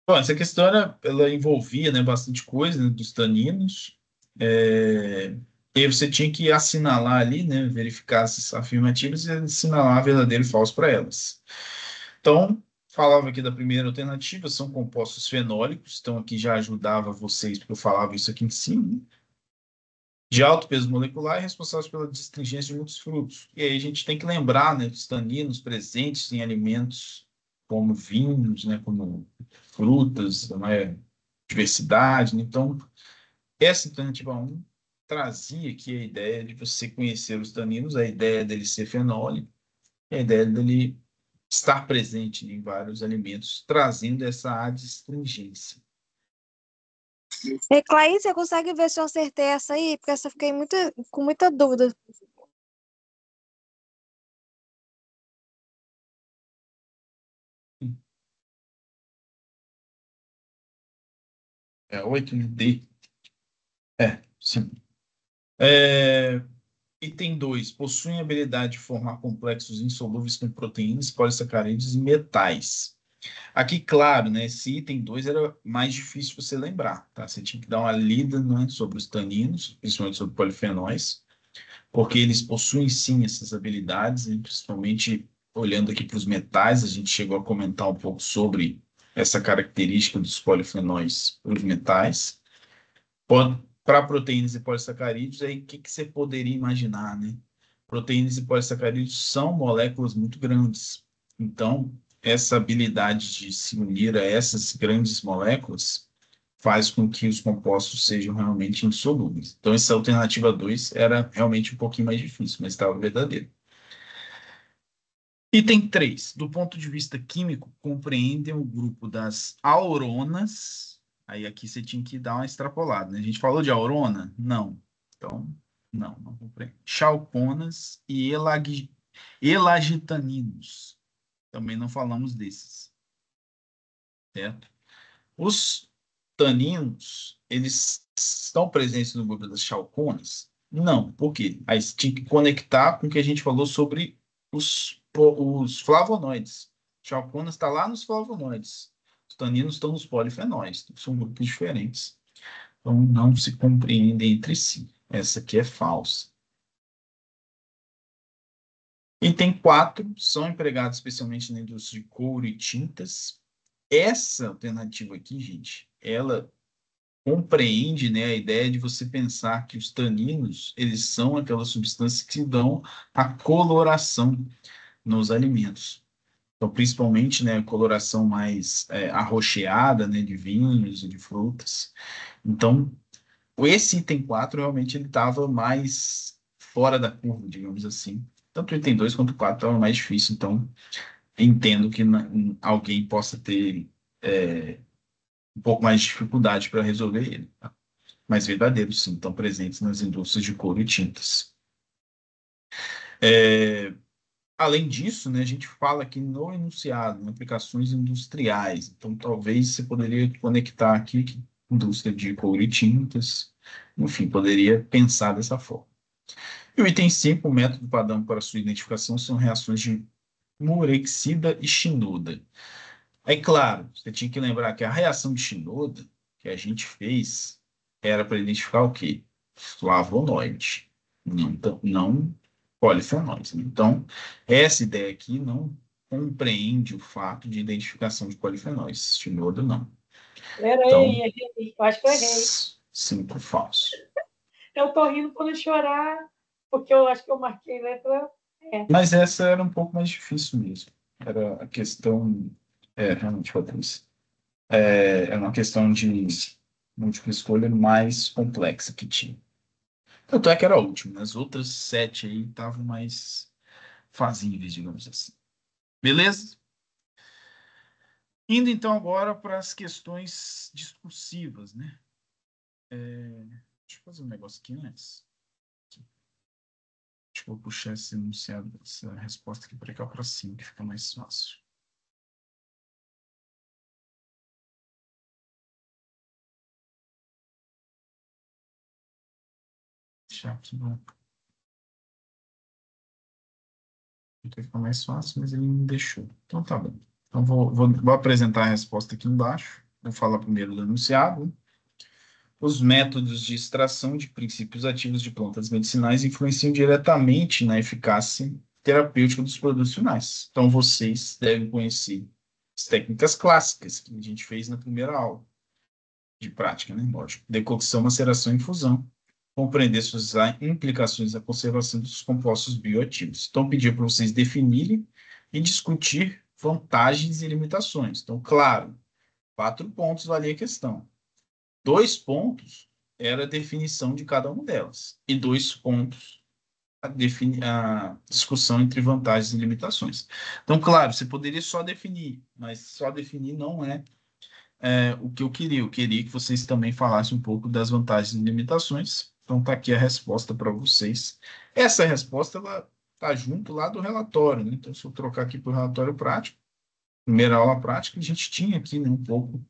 Bom, essa questão ela envolvia, né, bastante coisa, né, dos taninos. E aí você tinha que assinalar ali, né, verificar essas afirmativas e assinalar verdadeiro e falso para elas. Então, falava aqui da primeira alternativa, são compostos fenólicos, então aqui já ajudava vocês, porque eu falava isso aqui em cima, né? De alto peso molecular e responsáveis pela distingência de muitos frutos. E aí a gente tem que lembrar, né, dos taninos presentes em alimentos como vinhos, né, como frutas, né, diversidade, né? Então, essa alternativa um trazia aqui a ideia de você conhecer os taninos, a ideia dele ser fenólico, a ideia dele estar presente em vários alimentos, trazendo essa adstringência. E Clay, você consegue ver se eu acertei essa aí? Porque essa eu fiquei com muita dúvida. É 8D. Sim. É, Item 2. Possuem a habilidade de formar complexos insolúveis com proteínas, polissacarídeos e metais. Aqui, claro, né, esse item 2 era mais difícil você lembrar, tá? Você tinha que dar uma lida, né, sobre os taninos, principalmente sobre polifenóis, porque eles possuem sim essas habilidades, e principalmente olhando aqui para os metais, a gente chegou a comentar um pouco sobre essa característica dos polifenóis para os metais. Para proteínas e polissacarídeos, aí o que, que você poderia imaginar, né? Proteínas e polissacarídeos são moléculas muito grandes. Então, essa habilidade de se unir a essas grandes moléculas faz com que os compostos sejam realmente insolúveis. Então, essa alternativa 2 era realmente um pouquinho mais difícil, mas estava verdadeiro. Item 3, do ponto de vista químico, compreendem o grupo das auronas. Aí aqui você tinha que dar uma extrapolada, né? A gente falou de aurona? Não. Então, não compreende. Chalconas e elagitaninos. Também não falamos desses, certo? Os taninos, eles estão presentes no grupo das chalconas? Não. Por quê? Aí você tinha que conectar com o que a gente falou sobre os flavonoides. Chalconas está lá nos flavonoides. Os taninos estão nos polifenóis. São grupos diferentes. Então, não se compreendem entre si. Essa aqui é falsa. Item 4, são empregados especialmente na indústria de couro e tintas. Essa alternativa aqui, gente, ela compreende, né, a ideia de você pensar que os taninos, eles são aquelas substâncias que dão a coloração nos alimentos. Então, principalmente, né, a coloração mais arroxeada, né, de vinhos e de frutas. Então, esse item 4 realmente ele estava mais fora da curva, digamos assim. Tanto o item 2 quanto o 4 estava mais difícil, então entendo que alguém possa ter um pouco mais de dificuldade para resolver ele. Tá? Mas verdadeiros, sim, estão presentes nas indústrias de couro e tintas. Além disso, né, a gente fala aqui no enunciado, em aplicações industriais. Então, talvez você poderia conectar aqui que indústria de couro e tintas, enfim, poderia pensar dessa forma. E o item 5, o método padrão para sua identificação são reações de Murexida e Shinoda. Aí, claro, você tinha que lembrar que a reação de Shinoda que a gente fez era para identificar o quê? Flavonoide, não polifenóis. Então, essa ideia aqui não compreende o fato de identificação de polifenóis. Shinoda, não. Então, Errei. Eu acho que eu errei. 5 falso. Eu tô rindo para não chorar, porque eu acho que eu marquei letra. Mas essa era um pouco mais difícil mesmo. Era a questão. Realmente, Patrícia. Era uma questão de múltipla escolha mais complexa que tinha. Tanto é que era a última, né? As outras 7 aí estavam mais fazíveis, digamos assim. Beleza? Indo então agora para as questões discursivas, né? Deixa eu fazer um negócio aqui antes. Acho que eu vou puxar esse enunciado, essa resposta aqui para cá para cima, que fica mais fácil. deixar aqui. Fica ficar mais fácil, mas ele não deixou. Então tá bom. Então vou apresentar a resposta aqui embaixo. Vou falar primeiro do enunciado. Os métodos de extração de princípios ativos de plantas medicinais influenciam diretamente na eficácia terapêutica dos produtos finais. Então vocês devem conhecer as técnicas clássicas que a gente fez na primeira aula de prática, né? Lógico. Decocção, maceração e infusão. Compreender suas implicações na conservação dos compostos bioativos. Então, pedir para vocês definirem e discutir vantagens e limitações. Então, claro, 4 pontos valia a questão. 2 pontos era a definição de cada uma delas. E 2 pontos a discussão entre vantagens e limitações. Então, claro, você poderia só definir, mas só definir não é o que eu queria. Eu queria que vocês também falassem um pouco das vantagens e limitações. Então, está aqui a resposta para vocês. Essa resposta está junto lá do relatório, né? Então, se eu trocar aqui para o relatório prático, primeira aula prática, a gente tinha aqui, né, um pouco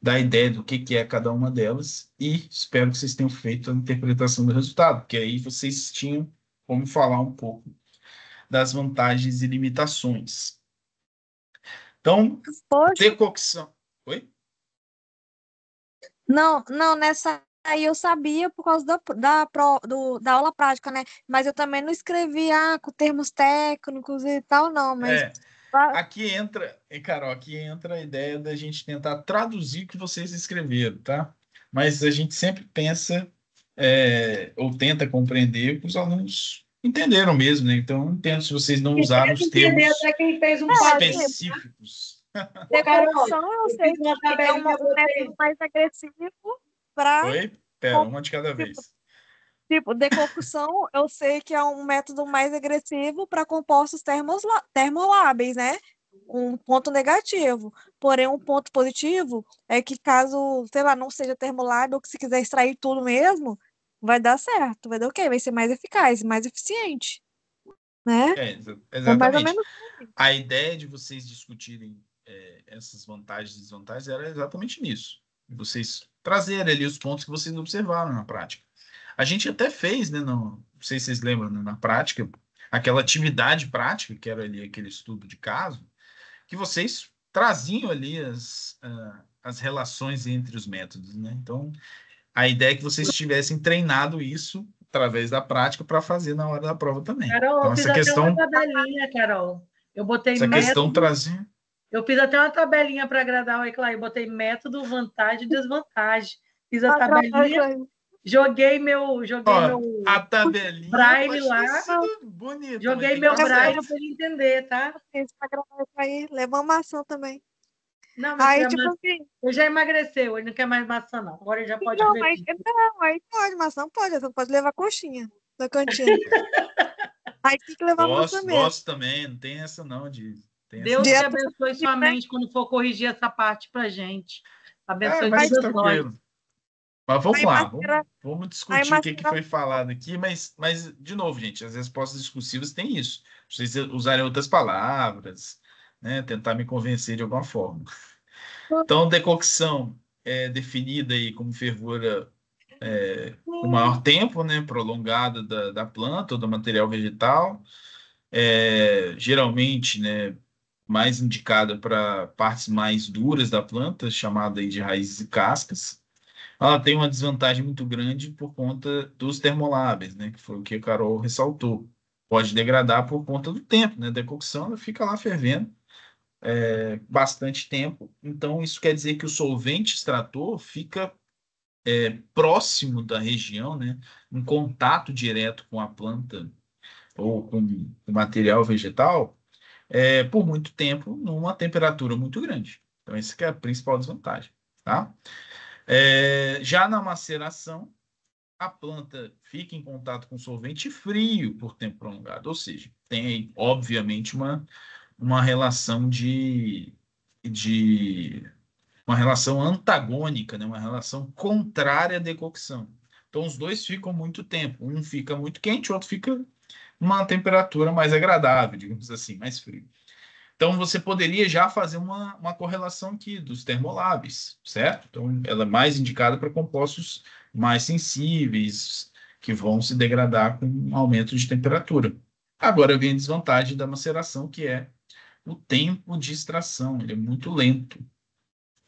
da ideia do que é cada uma delas e espero que vocês tenham feito a interpretação do resultado, porque aí vocês tinham como falar um pouco das vantagens e limitações. Então, Poxa, decocção... Oi? não, nessa aí eu sabia por causa da aula prática, né? Mas eu também não escrevi com termos técnicos e tal, não, mas Aqui entra, Carol, aqui entra a ideia da gente tentar traduzir o que vocês escreveram, tá? Mas a gente sempre pensa ou tenta compreender o que os alunos entenderam mesmo, né? Então, eu entendo se vocês não usaram os termos Até quem fez um quadro. específicos. decocção eu Eu sei fiz uma que é tabelinha, um botei. método mais agressivo para Oi? Pera, uma de cada vez. Tipo, decocção, eu sei que é um método mais agressivo para compostos termoláveis, né? Um ponto negativo. Porém, um ponto positivo é que caso, sei lá, não seja termolável, ou que se quiser extrair tudo mesmo, vai dar certo, vai dar ok, vai ser mais eficaz, mais eficiente, né? É mais ou Exatamente. menos. A ideia de vocês discutirem essas vantagens e desvantagens era exatamente nisso. Vocês trazerem ali os pontos que vocês observaram na prática. A gente até fez, né, não sei se vocês lembram, né, na prática, aquela atividade prática, que era ali aquele estudo de caso, que vocês traziam ali as relações entre os métodos, né? Então, a ideia é que vocês tivessem treinado isso através da prática para fazer na hora da prova também. Carol, Então, eu fiz essa até uma questão, tabelinha, Carol. Eu botei essa questão método. trazia... Eu fiz até uma tabelinha para agradar o Eclair. Eu botei método, vantagem e desvantagem. Fiz a tabelinha, joguei meu a tabelinha braille pode ter lá. sido bonita, Joguei mas meu tem que braille estar para ele entender, tá? Aí, leva uma maçã também. Não, mas Aí, tipo assim, ele já emagreceu, ele não quer mais maçã, não. Agora ele já pode não, comer pizza. aí pode, maçã pode, você pode levar coxinha da cantina. Aí tem que levar maçã mesmo. Gosto também, não tem essa não de... Deus te Dieta abençoe sua mente quando for corrigir essa parte pra gente. Abençoe mas todas nós. tranquilo. Mas vamos Aí, lá, macera- vamos discutir o que foi falado aqui, mas, de novo, gente, as respostas discursivas têm isso. Vocês usarem outras palavras, né, tentar me convencer de alguma forma. Então, decocção é definida aí como fervura o maior tempo, né, prolongado da planta ou do material vegetal, geralmente, né, mais indicada para partes mais duras da planta, chamada aí de raízes e cascas. Ela tem uma desvantagem muito grande por conta dos termoláveis, né, que foi o que a Carol ressaltou. Pode degradar por conta do tempo, né, da cocção, ela fica lá fervendo bastante tempo. Então, isso quer dizer que o solvente extrator fica próximo da região, né, em contato direto com a planta ou com o material vegetal, por muito tempo, numa temperatura muito grande. Então, essa que é a principal desvantagem, tá? Já na maceração, a planta fica em contato com solvente frio por tempo prolongado, ou seja, tem aí, obviamente, uma relação uma relação antagônica, né? Uma relação contrária à decocção. Então, os dois ficam muito tempo. Um fica muito quente, o outro fica uma temperatura mais agradável, digamos assim, mais frio. Então, você poderia já fazer uma correlação aqui dos termoláveis, certo? Então, ela é mais indicada para compostos mais sensíveis, que vão se degradar com um aumento de temperatura. Agora vem a desvantagem da maceração, que é o tempo de extração, ele é muito lento.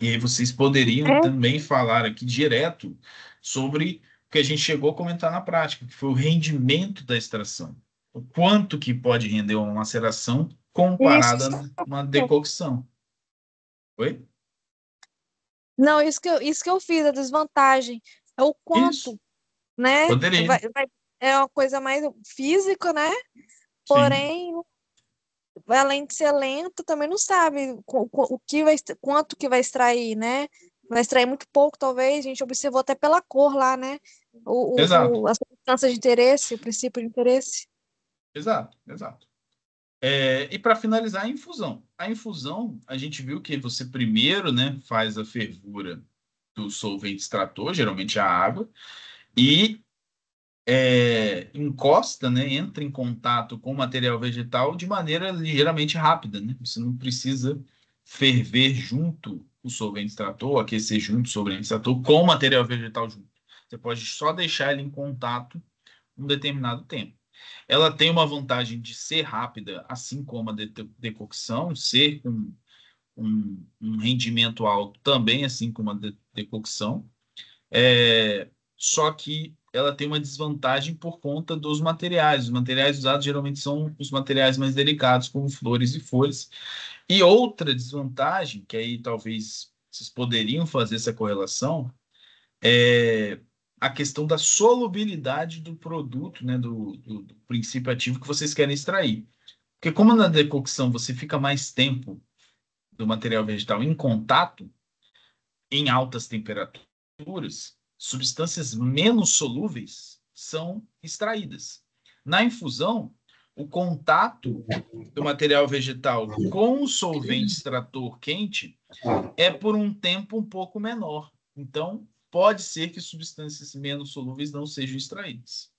E aí vocês poderiam É, também falar aqui direto sobre o que a gente chegou a comentar na prática, que foi o rendimento da extração. O quanto que pode render uma maceração comparada isso. a uma decocção. Oi? Não, isso que eu fiz, a desvantagem. É o Isso, quanto, né? poderia. É uma coisa mais física, né? Sim, Porém, além de ser lento, também não sabe quanto que vai extrair, né? Vai extrair muito pouco, talvez. A gente observou até pela cor lá, né? exato, A substância de interesse, o princípio de interesse. exato, exato. E para finalizar, a infusão. A infusão, a gente viu que você primeiro, né, faz a fervura do solvente extrator, geralmente a água, e encosta, né, entra em contato com o material vegetal de maneira ligeiramente rápida, né? Você não precisa ferver junto o solvente extrator, aquecer junto o solvente extrator com o material vegetal junto. Você pode só deixar ele em contato um determinado tempo. Ela tem uma vantagem de ser rápida, assim como a decocção, ser com um rendimento alto também, assim como a decocção. Só que ela tem uma desvantagem por conta dos materiais. Os materiais usados geralmente são os materiais mais delicados, como flores e folhas. E outra desvantagem, que aí talvez vocês poderiam fazer essa correlação, é a questão da solubilidade do produto, né, do princípio ativo que vocês querem extrair. Porque como na decocção você fica mais tempo do material vegetal em contato, em altas temperaturas, substâncias menos solúveis são extraídas. Na infusão, o contato do material vegetal com o solvente extrator quente é por um tempo um pouco menor. Então, pode ser que substâncias menos solúveis não sejam extraídas.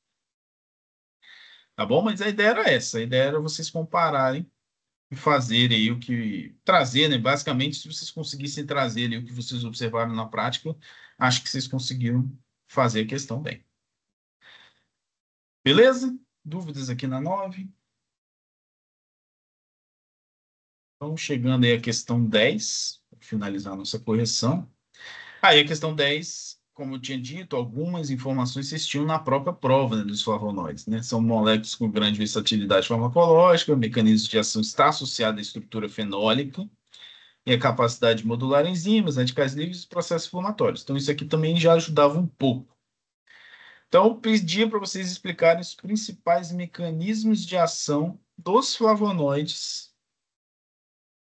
Tá bom? Mas a ideia era essa. A ideia era vocês compararem e fazerem aí o que... Trazer, né? Basicamente, se vocês conseguissem trazer ali o que vocês observaram na prática, acho que vocês conseguiram fazer a questão bem. Beleza? Dúvidas aqui na 9? Então, chegando aí a questão 10, para finalizar a nossa correção. Aí a questão 10, como eu tinha dito, algumas informações vocês tinham na própria prova, né, dos flavonoides, né? São moléculas com grande versatilidade farmacológica, o mecanismo de ação está associado à estrutura fenólica e a capacidade de modular enzimas, radicais livres e processos inflamatórios. Então, isso aqui também já ajudava um pouco. Então, eu pedi para vocês explicarem os principais mecanismos de ação dos flavonoides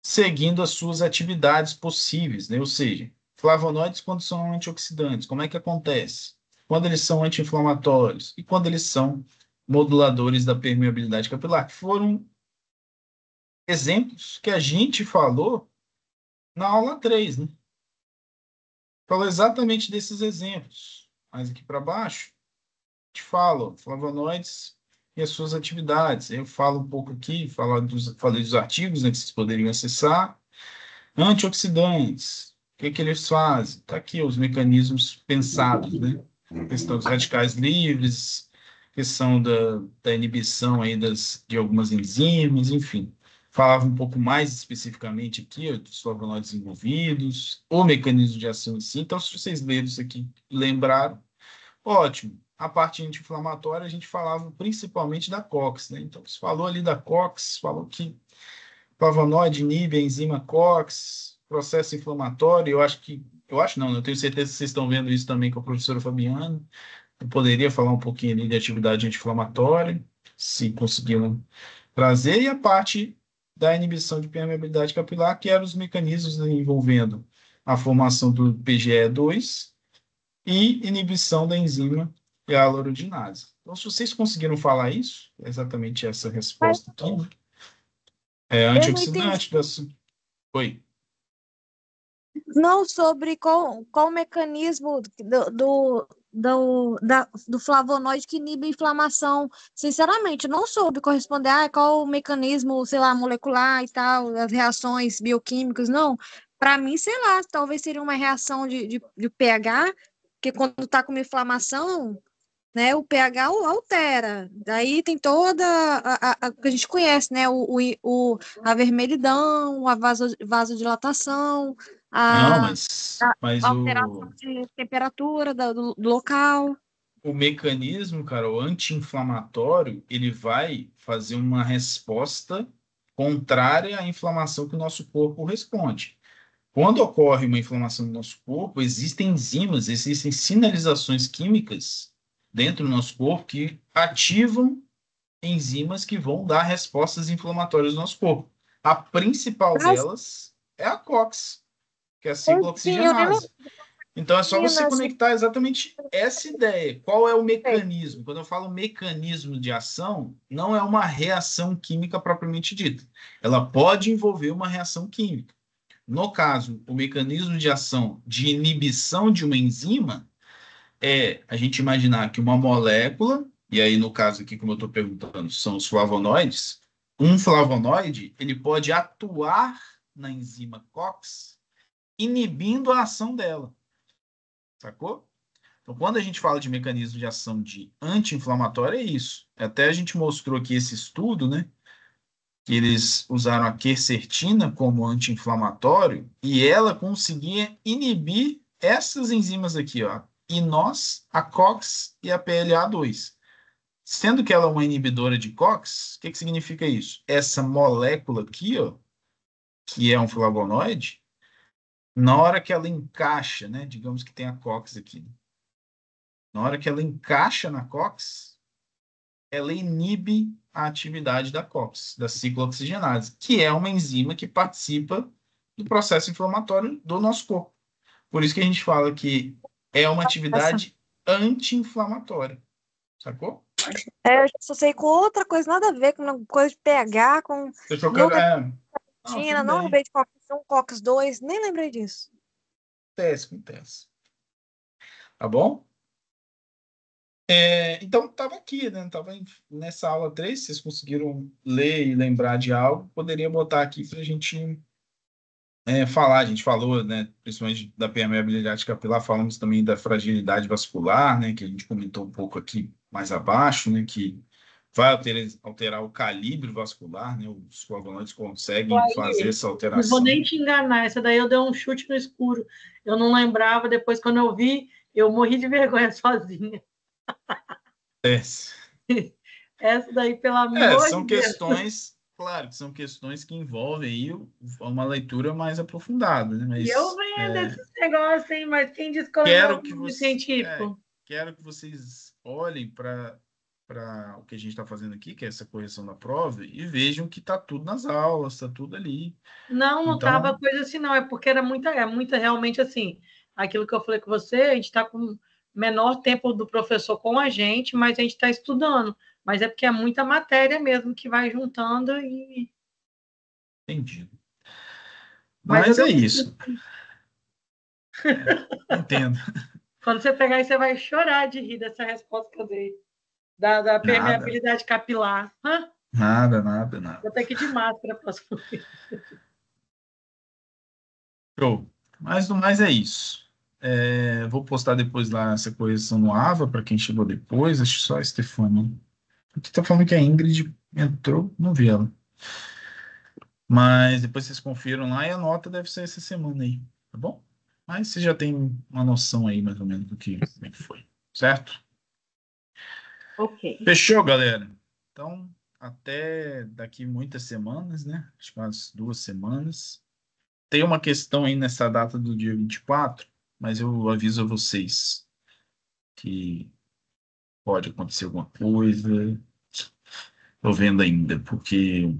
seguindo as suas atividades possíveis, né? Ou seja, flavonoides quando são antioxidantes, como é que acontece? Quando eles são anti-inflamatórios e quando eles são moduladores da permeabilidade capilar, que foram exemplos que a gente falou na aula 3, né? Falou exatamente desses exemplos. Mas aqui para baixo, te falo flavonoides e as suas atividades. Eu falo um pouco aqui, falei dos artigos, né, que vocês poderiam acessar. Antioxidantes, o que eles fazem? Está aqui os mecanismos pensados, né? A questão dos radicais livres, questão da inibição aí de algumas enzimas, enfim. Falava um pouco mais especificamente aqui dos flavonoides envolvidos, o mecanismo de ação em si. Então, se vocês leram isso aqui, lembraram, ótimo. A parte anti-inflamatória, a gente falava principalmente da COX, né? Então, se falou ali da COX, falou que flavonoide inibe a enzima COX, processo inflamatório, eu acho não, eu tenho certeza que vocês estão vendo isso também com a professora Fabiana. Eu poderia falar um pouquinho ali de atividade anti-inflamatória, se conseguiram trazer, e a parte da inibição de permeabilidade capilar, que eram os mecanismos envolvendo a formação do PGE2 e inibição da enzima hialuronidase. Então, se vocês conseguiram falar isso, é exatamente essa Mas resposta aqui, né? É eu não entendi. antioxidante da... Oi. Não sobre qual o mecanismo do flavonoide que inibe a inflamação. Sinceramente, eu não soube corresponder. Qual o mecanismo, sei lá, molecular e tal, as reações bioquímicas. Não. Para mim, sei lá, talvez seria uma reação de pH, porque quando está com uma inflamação, né? O pH altera. Daí tem toda a que a gente conhece, né? A vermelhidão, a vasodilatação, Não, a, mas a alteração de temperatura do local. o mecanismo, cara, o anti-inflamatório, ele vai fazer uma resposta contrária à inflamação que o nosso corpo responde. Quando ocorre uma inflamação no nosso corpo, existem enzimas, existem sinalizações químicas dentro do nosso corpo que ativam enzimas que vão dar respostas inflamatórias no nosso corpo. A principal Mas, delas é a COX, que é a eu nem ciclooxigenase. Então é só você imagino, assim, conectar exatamente essa ideia. Qual é o mecanismo? Quando eu falo mecanismo de ação, não é uma reação química propriamente dita. Ela pode envolver uma reação química. No caso, o mecanismo de ação de inibição de uma enzima é a gente imaginar que uma molécula, e aí no caso aqui, como eu estou perguntando, são os flavonoides, um flavonoide ele pode atuar na enzima COX, inibindo a ação dela. Sacou? Então, quando a gente fala de mecanismo de ação de anti-inflamatório, é isso. Até a gente mostrou aqui esse estudo, né? Que eles usaram a quercetina como anti-inflamatório e ela conseguia inibir essas enzimas aqui, ó, INOS, a COX e a PLA2. Sendo que ela é uma inibidora de COX, o que significa isso? Essa molécula aqui, ó, que é um flavonoide, na hora que ela encaixa, né, digamos que tem a COX aqui, na hora que ela encaixa na COX, ela inibe a atividade da COX, da ciclooxigenase, que é uma enzima que participa do processo inflamatório do nosso corpo. Por isso que a gente fala que é uma atividade anti-inflamatória. Sacou? eu já associei com outra coisa, nada a ver com coisa de pH, com Tô trocando. nunca Não, tinha, tudo não bem. lembrei de COX 1, COX 2, nem lembrei disso. Acontece. Tá bom? Então, estava aqui, né? Estava nessa aula 3, vocês conseguiram ler e lembrar de algo, poderia botar aqui para a gente falar. A gente falou, né, principalmente da permeabilidade capilar, falamos também da fragilidade vascular, né, que a gente comentou um pouco aqui mais abaixo, né, que vai alterar o calibre vascular, né, os flavonoides conseguem fazer essa Não vou alteração. nem te enganar, essa daí eu dei um chute no escuro. Eu não lembrava, depois quando eu vi, eu morri de vergonha sozinha. Essa daí, pelo amor São de Deus. questões, claro, que são questões que envolvem aí uma leitura mais aprofundada, né? Mas E eu vendo esses negócios, hein? Mas quem disse que eu quero lembrava que de você, científico? quero que vocês olhem para o que a gente está fazendo aqui, que é essa correção da prova, e vejam que está tudo nas aulas, está tudo ali. Não Então, tava coisa assim, não. É porque era muita realmente assim. Aquilo que eu falei com você, a gente está com menor tempo do professor com a gente, mas a gente está estudando. Mas é porque é muita matéria mesmo que vai juntando e. entendido. Mas eu Mas é dou. isso. Entendo. Quando você pegar aí, você vai chorar de rir dessa resposta que eu dei. Da Nada, permeabilidade capilar. Hã? nada. Vou ter que ir de máscara para as Show. Mas no mais é isso. Vou postar depois lá essa correção no AVA para quem chegou depois. Acho que só a Stefania. Aqui tá falando que a Ingrid entrou, não vi ela. Mas depois vocês confiram lá e a nota deve ser essa semana aí, tá bom? Mas você já tem uma noção aí mais ou menos do que como é que foi, certo? Ok. Fechou, galera? Então, até daqui muitas semanas, né? Acho que umas 2 semanas. Tem uma questão aí nessa data do dia 24, mas eu aviso a vocês que pode acontecer alguma coisa. Tô vendo ainda, porque